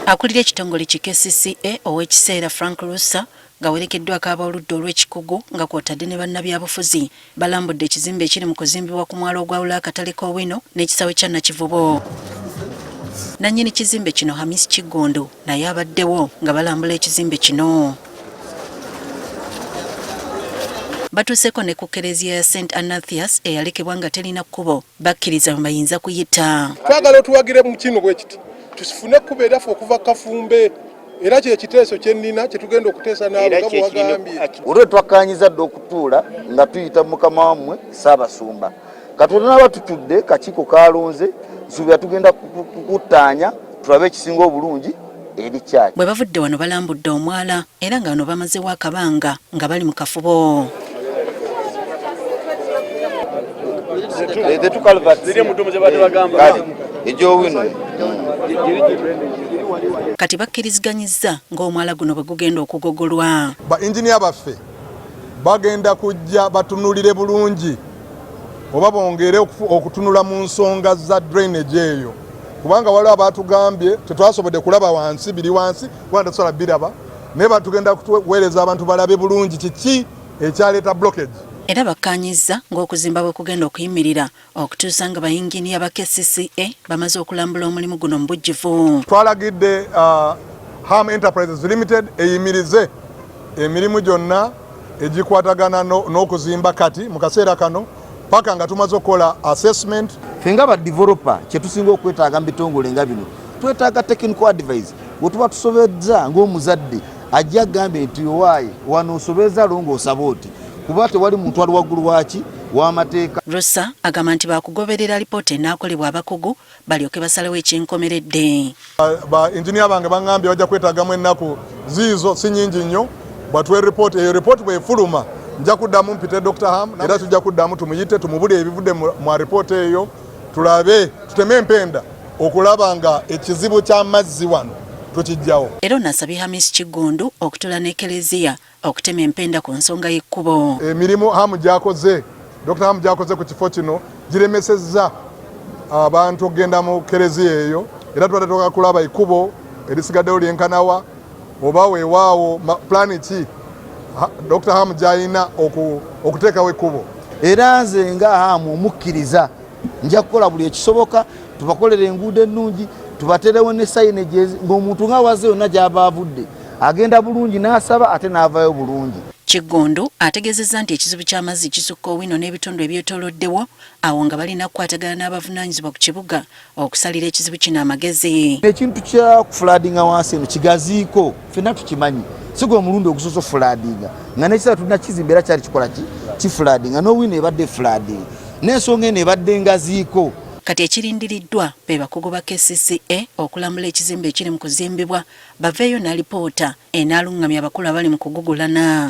Akulira ekitongole ki KCCA ow'ekiseera Frank Russa gawerekeddwako ab'oludda olw'ekikugu nga kw'otadde ne bannabyabufuzi balambudde ekizimbe ekiri mu kuzimbibwa ku mwalo ogwawula akatale k'Owino n'ekisaawe kya Nakivubo. Nannyini kizimbe kino Hamis Kigondo naye abaddewo nga balambula ekizimbe kino. Batuuseko ne ku Kereziya ya St. Anathias eyalekebwa nga terina kkubo bakkiriza bayinza kuyita. Twagala otuwagire mu kino bwe kiti tusifune ekkubo eraffe okuva Kafumbe era kye kiteeso kye nnina kye tugenda okuteesa nawe nga bwagambye. Olwo twakkaanyiza dde okutuula nga tuyita mukama wammwe Ssaabasumba. Katonda n'abatutudde kakiiko kalonze nsuubira tugenda kukuttaanya tulabe ekisinga obulungi eri kyaki. Bwe bavudde wano balambudde omwala era nga wano bamazewo akabanga nga bali mu kafubo. Kati bakkiriziganyizza ng'omwala guno bwe gugenda okugogolwa. Ba engineer baffe bagenda kujja batunulire bulungi oba bongere okutunula mu nsonga za drainage eyo kubanga waliwo abatugambye tetwasobodde kulaba wansi biri wansi kubanga tetusobola biraba naye batugenda kuweereza abantu balabe bulungi kiki ekyaleeta blockage. Era bakkaanyizza ng'okuzimba bwe kugenda okuyimirira okutuusa nga bayinginiya ba KCCA bamaze okulambula omulimu guno mu bujjuvu. Twalagidde Ham Enterprises Limited eyimirize emirimu gyonna egikwatagana n'okuzimba kati mu kaseera kano paka nga tumaze okukola assessment. Ffe nga ba developer kye tusinga okwetaaga mu bitongole nga bino twetaaga technical advice bwe tuba tusobezza ng'omuzadde ajja agambye nti owaaye wano osobezza longoosa booti kuba tewali muntu ali waggulu waki w'amateeka. Russa agamba nti bakugoberera lipoota enaakolebwa abakugu balyoke basalewo eky'enkomeredde. Ba engineer bange bangambye bajja kwetaagamu ennaku ziizo si nnyingi nnyo batuwe report eyo report bwefuluma nja kuddamu mpite Dr. Ham era tujja kuddamu tumuyite tumubule ebivudde mu report eyo tulabe tuteme empenda okulaba nga ekizibu ky'amazzi wano tukijjawo. Era onasabye Hamis Kigondo okutula ne Kereziya okutema empenda ku nsonga y'ekkubo. Emirimu Ham gyakoze Dr. Ham gyakoze ku kifo kino giremesezza abantu okugenda mu Kereziya eyo era twatatoka kulaba ekkubo erisigaddewo lyenkanawa oba weewaawo plani ki Dr. Ham gy'alina okuteekawo ekkubo. Era nze nga Ham omukkiriza nja kukola buli ekisoboka tubakolere enguudo ennungi tubaterewo ne signage ng'omuntu nga waze yonna gy'aba avudde agenda bulungi n'asaba ate n'avayo bulungi. Kigondo ategeezezza nti ekizibu ky'amazzi kisukka Owino n'ebitundu ebyetooloddewo awo nga balina kukwatagana n'abavunaanyizibwa ku kibuga okusalira ekizibu kino amagezi. Ekintu kya kufulaadinga wansi eno kigaziiko ffenna tukimanyi si gwe omulundi ogusoose ofulaadinga nga n'ekiseera tulina kizimba era kyali kikola kifulaadinga n'Owino ebadde fulaadinga n'ensonga eno ebadde ngaziiko. Kati ekirindiriddwa be bakugu ba KCCA okulambula ekizimbe ekiri mu kuzimbibwa baveeyo na lipoota enaalungamya abakulu abali mu kugugulana.